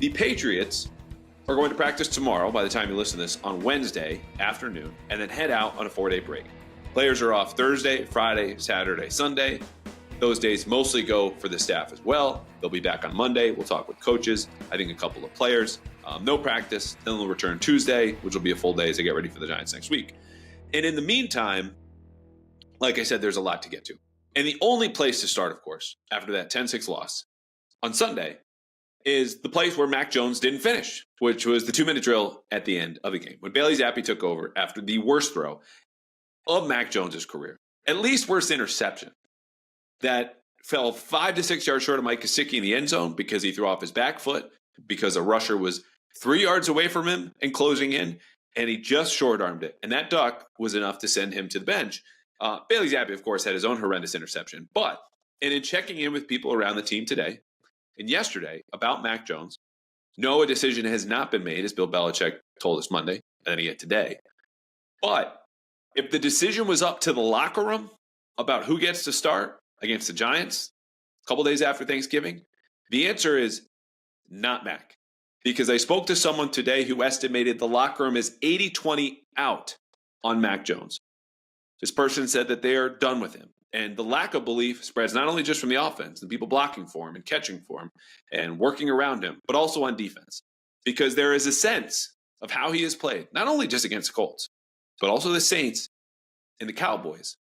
The Patriots are going to practice tomorrow, by the time you listen to this, on Wednesday afternoon, and then head out on a 4-day break. Players are off Thursday, Friday, Saturday, Sunday. Those days mostly go for the staff as well. They'll be back on Monday. We'll talk with coaches, I think a couple of players. No practice. Then they'll return Tuesday, which will be a full day as they get ready for the Giants next week. And in the meantime, like I said, there's a lot to get to. And the only place to start, of course, after that 10-6 loss on Sunday is the place where Mac Jones didn't finish, which was the 2-minute drill at the end of the game. When Bailey Zappi took over after the worst throw of Mac Jones' career, at least worst interception, that fell 5 to 6 yards short of Mike Gesicki in the end zone because he threw off his back foot, because a rusher was 3 yards away from him and closing in, and he just short-armed it. And that duck was enough to send him to the bench. Bailey Zappi, of course, had his own horrendous interception. But in checking in with people around the team today and yesterday about Mac Jones, no, a decision has not been made, as Bill Belichick told us Monday, and then again today. But if the decision was up to the locker room about who gets to start against the Giants a couple days after Thanksgiving, the answer is not Mac. Because I spoke to someone today who estimated the locker room is 80-20 out on Mac Jones. This person said that they are done with him. And the lack of belief spreads not only just from the offense, the people blocking for him and catching for him and working around him, but also on defense. Because there is a sense of how he has played, not only just against the Colts, but also the Saints and the Cowboys,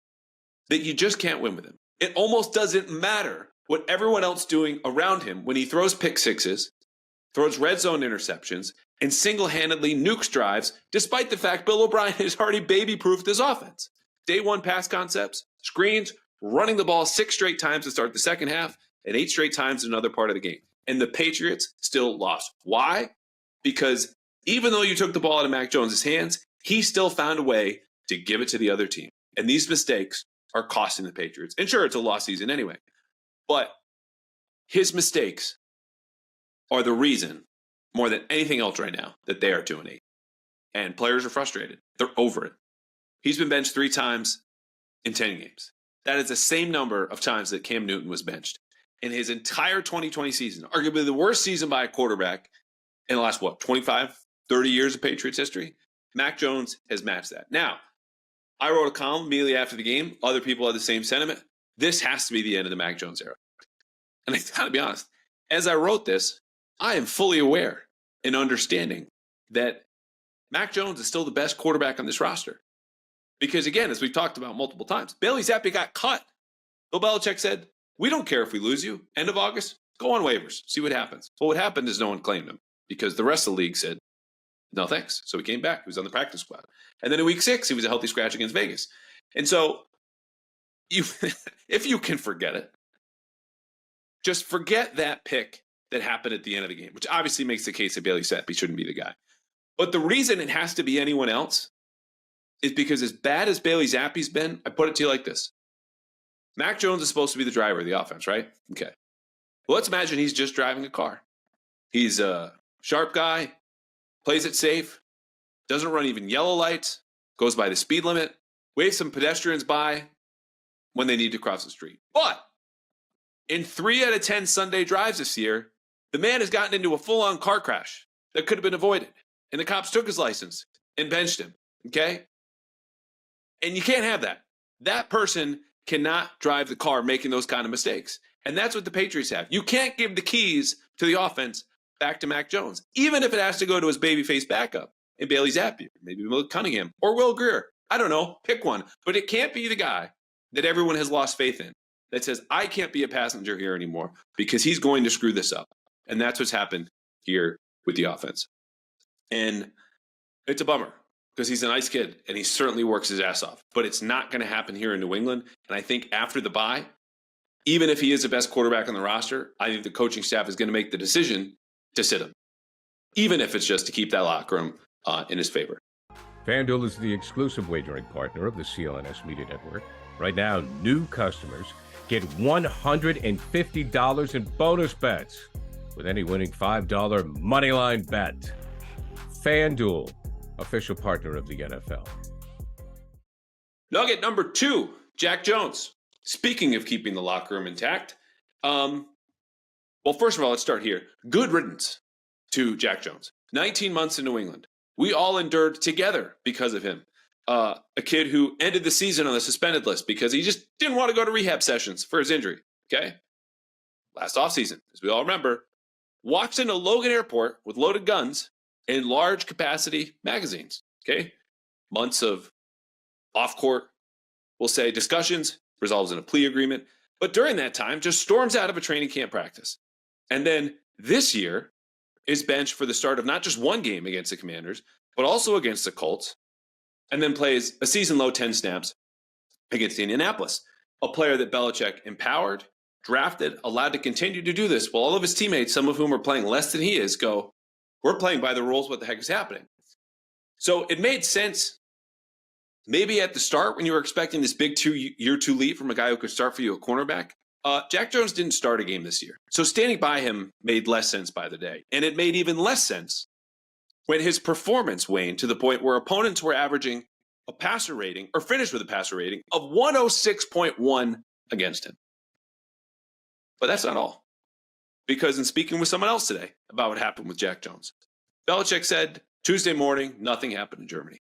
that you just can't win with him. It almost doesn't matter what everyone else doing around him when he throws pick sixes, throws red zone interceptions, and single-handedly nukes drives, despite the fact Bill O'Brien has already baby-proofed this offense. Day one pass concepts, screens, running the ball 6 straight times to start the second half, and 8 straight times in another part of the game. And the Patriots still lost. Why? Because even though you took the ball out of Mac Jones' hands, he still found a way to give it to the other team. And these mistakes are costing the Patriots. And sure, it's a lost season anyway. But his mistakes are the reason, more than anything else right now, that they are 2-8. And players are frustrated. They're over it. He's been benched 3 times in 10 games. That is the same number of times that Cam Newton was benched. In his entire 2020 season, arguably the worst season by a quarterback in the last, 25, 30 years of Patriots history, Mac Jones has matched that. Now, I wrote a column immediately after the game. Other people had the same sentiment. This has to be the end of the Mac Jones era. And I gotta be honest, as I wrote this, I am fully aware and understanding that Mac Jones is still the best quarterback on this roster. Because again, as we've talked about multiple times, Bailey Zappi got cut. Bill Belichick said, we don't care if we lose you. End of August, go on waivers, see what happens. Well, what happened is no one claimed him because the rest of the league said, no thanks. So he came back. He was on the practice squad. And then in week 6, he was a healthy scratch against Vegas. And so if you can forget it, just forget that pick that happened at the end of the game, which obviously makes the case that Bailey Zappi shouldn't be the guy. But the reason it has to be anyone else is because as bad as Bailey Zappi's been, I put it to you like this. Mac Jones is supposed to be the driver of the offense, right? Okay. Well, let's imagine he's just driving a car. He's a sharp guy, plays it safe, doesn't run even yellow lights, goes by the speed limit, waves some pedestrians by when they need to cross the street. But in 3 out of 10 Sunday drives this year, the man has gotten into a full-on car crash that could have been avoided. And the cops took his license and benched him, okay? And you can't have that. That person cannot drive the car making those kind of mistakes. And that's what the Patriots have. You can't give the keys to the offense back to Mac Jones, even if it has to go to his babyface backup in Bailey Zappi, maybe Will Cunningham, or Will Greer. I don't know, pick one. But it can't be the guy that everyone has lost faith in that says, I can't be a passenger here anymore because he's going to screw this up. And that's what's happened here with the offense. And it's a bummer because he's a nice kid and he certainly works his ass off. But it's not going to happen here in New England. And I think after the bye, even if he is the best quarterback on the roster, I think the coaching staff is going to make the decision to sit him, even if it's just to keep that locker room in his favor. FanDuel is the exclusive wagering partner of the CLNS Media Network. Right now, new customers get $150 in bonus bets with any winning $5 moneyline bet. FanDuel, official partner of the NFL. Nugget number 2, Jack Jones. Speaking of keeping the locker room intact, well, first of all, let's start here. Good riddance to Jack Jones. 19 months in New England. We all endured together because of him. A kid who ended the season on the suspended list because he just didn't want to go to rehab sessions for his injury. Okay? Last offseason, as we all remember, walks into Logan Airport with loaded guns and large capacity magazines. Okay? Months of off-court, we'll say, discussions, resolves in a plea agreement. But during that time, just storms out of a training camp practice. And then this year is benched for the start of not just one game against the Commanders, but also against the Colts, and then plays a season-low 10 snaps against Indianapolis. A player that Belichick empowered, drafted, allowed to continue to do this, while all of his teammates, some of whom are playing less than he is, go, we're playing by the rules, what the heck is happening? So it made sense maybe at the start when you were expecting this big year two lead from a guy who could start for you at cornerback. Jack Jones didn't start a game this year. So standing by him made less sense by the day. And it made even less sense when his performance waned to the point where opponents were averaging a passer rating or finished with a passer rating of 106.1 against him. But that's not all. Because in speaking with someone else today about what happened with Jack Jones, Belichick said Tuesday morning, nothing happened in Germany.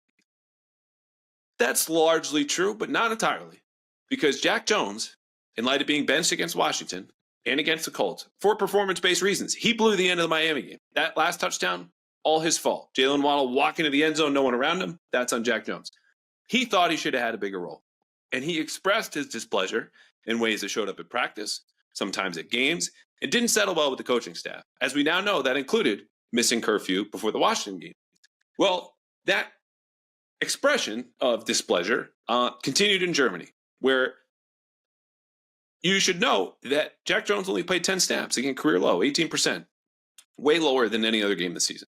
That's largely true, but not entirely. Because Jack Jones, in light of being benched against Washington and against the Colts for performance-based reasons, he blew the end of the Miami game. That last touchdown, all his fault. Jalen Waddle walking to the end zone, no one around him. That's on Jack Jones. He thought he should have had a bigger role. And he expressed his displeasure in ways that showed up at practice, sometimes at games, and didn't settle well with the coaching staff. As we now know, that included missing curfew before the Washington game. Well, that expression of displeasure continued in Germany, where you should know that Jack Jones only played 10 snaps, again, career low, 18%, way lower than any other game this season.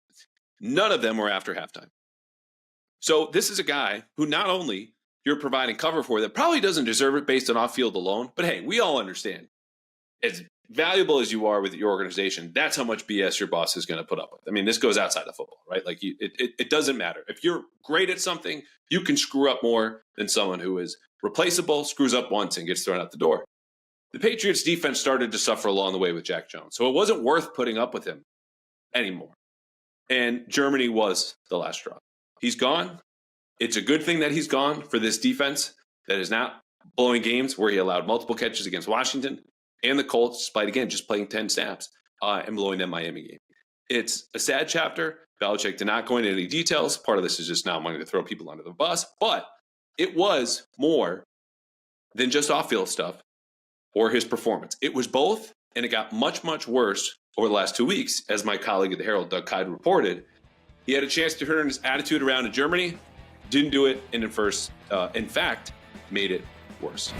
None of them were after halftime. So this is a guy who not only you're providing cover for that probably doesn't deserve it based on off-field alone, but hey, we all understand. As valuable as you are with your organization, that's how much BS your boss is going to put up with. I mean, this goes outside of football, right? Like it doesn't matter. If you're great at something, you can screw up more than someone who is replaceable, screws up once, and gets thrown out the door. The Patriots defense started to suffer along the way with Jack Jones, so it wasn't worth putting up with him anymore. And Germany was the last straw. He's gone. It's a good thing that he's gone for this defense that is not blowing games where he allowed multiple catches against Washington and the Colts, despite, again, just playing 10 snaps and blowing that Miami game. It's a sad chapter. Belichick did not go into any details. Part of this is just not wanting to throw people under the bus. But it was more than just off-field stuff or his performance. It was both, and it got much, much worse over the last 2 weeks. As my colleague at the Herald, Doug Kyde, reported, he had a chance to turn his attitude around in Germany, didn't do it, and in fact, made it worse.